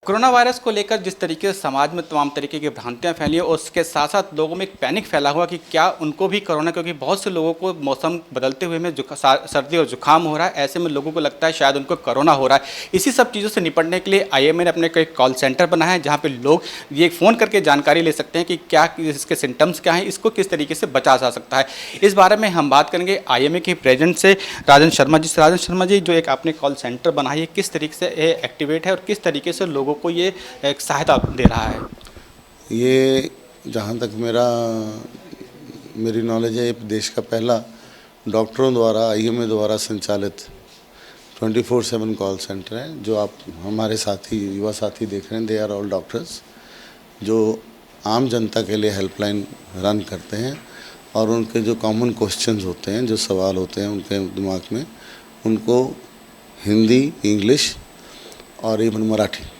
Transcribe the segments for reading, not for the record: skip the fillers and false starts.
Corona virus को लेकर जिस तरीके से समाज में तमाम तरीके की भ्रांतियां फैली हैं और उसके साथ साथ लोगों में एक पैनिक फैला हुआ कि क्या उनको भी कोरोना, क्योंकि बहुत से लोगों को मौसम बदलते हुए में सर्दी और जुकाम हो रहा है। ऐसे में लोगों को लगता है शायद उनको कोरोना हो रहा है। इसी सब चीज़ों से निपटने के लिए आईएमए ने अपने एक कॉल सेंटर बनाया है, जहाँ पर लोग ये फ़ोन करके जानकारी ले सकते हैं कि क्या इसके सिम्टम्स क्या हैं, इसको किस तरीके से बचा जा सकता है। इस बारे में हम बात करेंगे आईएमए के प्रेजेंट से राजन शर्मा जी से। राजन शर्मा जी, जो एक आपने कॉल सेंटर बनाया है, किस तरीके से ये एक्टिवेट है और किस तरीके से लोगों को ये एक सहायता दे रहा है? ये जहाँ तक मेरी नॉलेज है, ये देश का पहला डॉक्टरों द्वारा आईएमए द्वारा संचालित 24/7 कॉल सेंटर है। जो आप हमारे साथी युवा साथी देख रहे हैं, दे आर ऑल डॉक्टर्स जो आम जनता के लिए हेल्पलाइन रन करते हैं और उनके जो कॉमन क्वेश्चंस होते हैं, जो सवाल होते हैं उनके दिमाग में, उनको हिंदी, इंग्लिश और इवन मराठी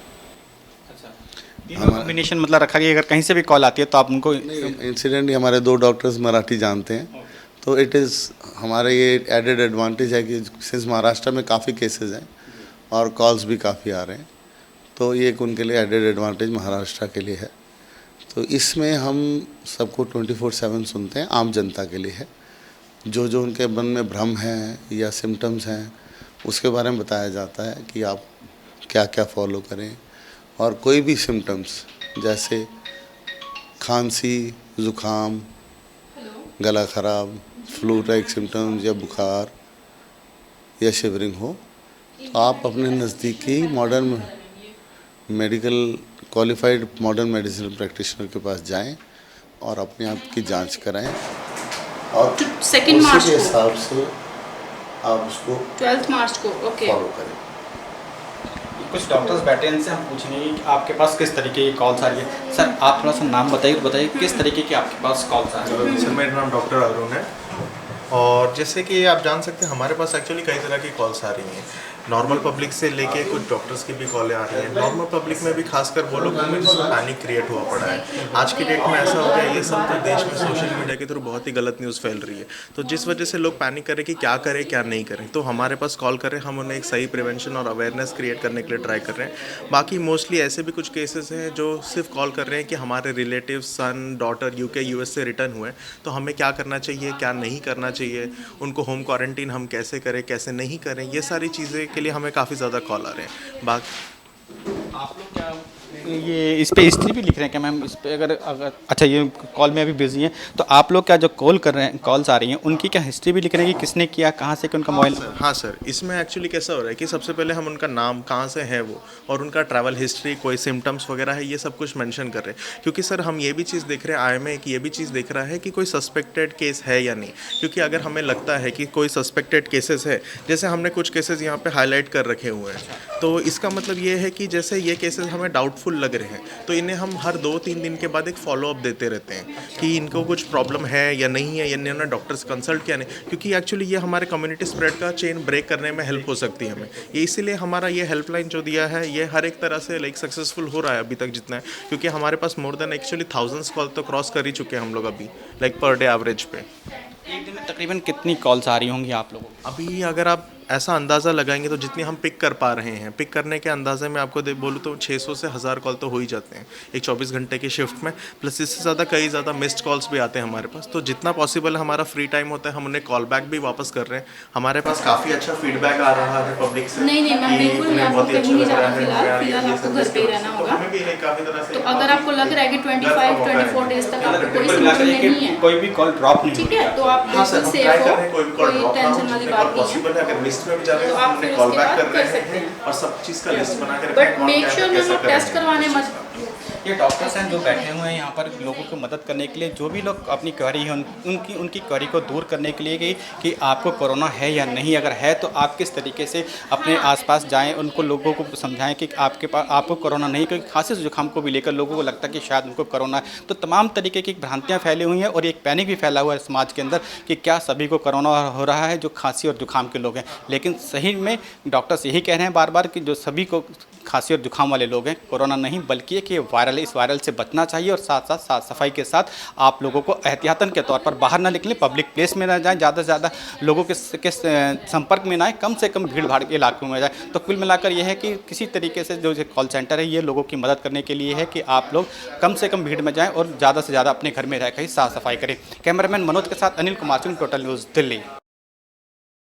कॉम्बिनेशन मतलब रखा गया। अगर कहीं से भी कॉल आती है तो आप उनको इंसिडेंटली हमारे 2 डॉक्टर्स मराठी जानते हैं, तो इट इज़ हमारे ये एडेड एडवांटेज है कि सिंस महाराष्ट्र में काफ़ी केसेस हैं और कॉल्स भी काफ़ी आ रहे हैं, तो ये एक उनके लिए एडेड एडवांटेज महाराष्ट्र के लिए है। तो इसमें हम सबको 24/7 सुनते हैं, आम जनता के लिए है। जो जो उनके मन में भ्रम है या सिम्टम्स हैं उसके बारे में बताया जाता है कि आप क्या क्या फॉलो करें, और कोई भी सिम्टम्स जैसे खांसी, ज़ुकाम, गला ख़राब, फ्लू टाइप सिम्टम्स या बुखार या शिवरिंग हो, तो आप अपने नज़दीकी modern medical qualified modern medicine practitioner के पास जाएं और अपने आप की जांच कराएं और सेकेंड मार्च के हिसाब से आप उसको 12 मार्च को फॉलो करें। कुछ डॉक्टर्स बैठे हैं, इनसे हम पूछेंगे कि आपके पास किस तरीके की कॉल्स आ रही है। सर, आप थोड़ा सा नाम बताइए किस तरीके की आपके पास कॉल्स आ रही है। सर, मेरा नाम डॉक्टर अरुण है और जैसे कि आप जान सकते हैं हमारे पास एक्चुअली कई तरह की कॉल्स आ रही हैं। नॉर्मल पब्लिक से लेके कुछ डॉक्टर्स की भी कॉलें आ रही हैं। नॉर्मल पब्लिक में भी खासकर वो लोगों में जिसमें पैनिक क्रिएट हुआ पड़ा है। आज की डेट में ऐसा हो गया, ये सब तो देश में सोशल मीडिया के थ्रू बहुत ही गलत न्यूज़ फैल रही है, तो जिस वजह से लोग पैनिक करें कि क्या करें क्या नहीं करें, तो हमारे पास कॉल करें, हम उन्हें एक सही प्रिवेंशन और अवेयरनेस क्रिएट करने के लिए ट्राई कर रहे हैं। बाकी मोस्टली ऐसे भी कुछ केसेस हैं जो सिर्फ कॉल कर रहे हैं कि हमारे relative son daughter UK US से रिटर्न हुए, तो हमें क्या करना चाहिए क्या नहीं करना चाहिए, उनको होम क्वारंटीन हम कैसे करें कैसे नहीं करें, ये सारी चीज़ें के लिए हमें काफ़ी ज़्यादा कॉल आ रहे हैं। बाकी आप लोग क्या ये इस पे हिस्ट्री भी लिख रहे हैं क्या मैम? इस पे अगर अगर अच्छा, ये कॉल में अभी बिजी हैं, तो आप लोग क्या जो कॉल कर रहे हैं, कॉल्स आ रही हैं, उनकी क्या हिस्ट्री भी लिख रहे हैं कि किसने किया, कहाँ से, कि उनका मोबाइल? हाँ सर, इसमें एक्चुअली कैसा हो रहा है कि सबसे पहले हम उनका नाम, कहाँ से है वो, और उनका ट्रैवल हिस्ट्री, कोई सिम्टम्स वगैरह है, ये सब कुछ मेंशन कर रहे हैं। क्योंकि सर हम ये भी चीज़ देख रहे हैं, आईएमए की ये भी चीज़ देख रहा है कि कोई सस्पेक्टेड केस है या नहीं। क्योंकि अगर हमें लगता है कि कोई सस्पेक्टेड केसेस है, जैसे हमने कुछ केसेस यहाँ पे हाईलाइट कर रखे हुए हैं, तो इसका मतलब ये है कि जैसे ये केसेस हमें डाउटफुल लग रहे हैं, तो इन्हें हम हर 2-3 दिन के बाद एक फॉलोअप देते रहते हैं कि इनको कुछ प्रॉब्लम है या नहीं है, या इन्होंने डॉक्टर से कंसल्ट किया नहीं। क्योंकि एक्चुअली ये हमारे कम्युनिटी स्प्रेड का चेन ब्रेक करने में हेल्प हो सकती है हमें। ये इसीलिए हमारा ये हेल्पलाइन जो दिया है, ये हर एक तरह से लाइक सक्सेसफुल हो रहा है अभी तक जितना है, क्योंकि हमारे पास more than actually thousands call तो क्रॉस कर ही चुके हैं हम लोग अभी, लाइक पर डे एवरेज पे। एक दिन में तकरीबन कितनी कॉल्स आ रही होंगी आप लोगों को? अभी अगर आप ऐसा अंदाज़ा लगाएंगे तो जितनी हम पिक कर पा रहे हैं, पिक करने के अंदाजे में आपको बोलूँ तो 600 से 1000 कॉल तो हो ही जाते हैं एक 24 घंटे की शिफ्ट में, प्लस इससे ज़्यादा कई ज़्यादा मिस्ड कॉल्स भी आते हैं हमारे पास। तो जितना पॉसिबल है हमारा फ्री टाइम होता है, हम उन्हें कॉल बैक भी वापस कर रहे हैं। हमारे पास काफ़ी अच्छा फीडबैक आ रहा है पब्लिक से। नहीं मैम, बिल्कुल नहीं, आपको कहीं नहीं जाना फिलहाल आपको घर पे ही रहना होगा। तो अगर आपको लग रहा है कि 25-24 डेज तक आपको कोई सिम्टम नहीं है, कोई भी कॉल ड्रॉप नहीं, ठीक है, तो आप बिल्कुल सेफ हो, कोई टेंशन वाली बात नहीं है। अगर लिस्ट में भी जा रहे तो हैं आप हमने फिर कॉल उसके बैक बाद कर कर रहे सकते हैं हैं। और सब चीज़ का लिस्ट बना के बट मेक श्योर मैम आप टेस्ट करवाने मत। ये डॉक्टर्स हैं जो बैठे हुए हैं यहाँ पर लोगों को मदद करने के लिए, जो भी लोग अपनी क्वेरी है उनकी क्वेरी को दूर करने के लिए कि आपको कोरोना है या नहीं, अगर है तो आप किस तरीके से अपने आसपास जाएं, उनको लोगों को समझाएं कि आपके पास आपको कोरोना नहीं, क्योंकि खांसी जुकाम को भी लेकर लोगों को लगता है कि शायद उनको कोरोना है। तो तमाम तरीके की भ्रांतियाँ फैली हुई हैं और एक पैनिक भी फैला हुआ है समाज के अंदर कि क्या सभी को कोरोना हो रहा है जो खांसी और जुकाम के लोग हैं। लेकिन सही में डॉक्टर्स यही कह रहे हैं बार बार कि जो सभी को खांसी और जुकाम वाले लोग हैं, कोरोना नहीं बल्कि एक ये वायरस वायरल है, इस वायरल से बचना चाहिए और साथ साथ साफ सफाई के साथ आप लोगों को एहतियातन के तौर पर बाहर ना निकलें, पब्लिक प्लेस में ना जाएं, ज़्यादा से ज़्यादा लोगों के संपर्क में ना आए, कम से कम भीड़ भाड़ के इलाकों में जाए। तो कुल मिलाकर यह है कि किसी तरीके से जो कॉल सेंटर है ये लोगों की मदद करने के लिए है कि आप लोग कम से कम भीड़ में जाएँ और ज़्यादा से ज़्यादा अपने घर में रहकर ही साफ सफाई करें। कैमरामैन मनोज के साथ अनिल कुमार सिंह, टोटल न्यूज़, दिल्ली।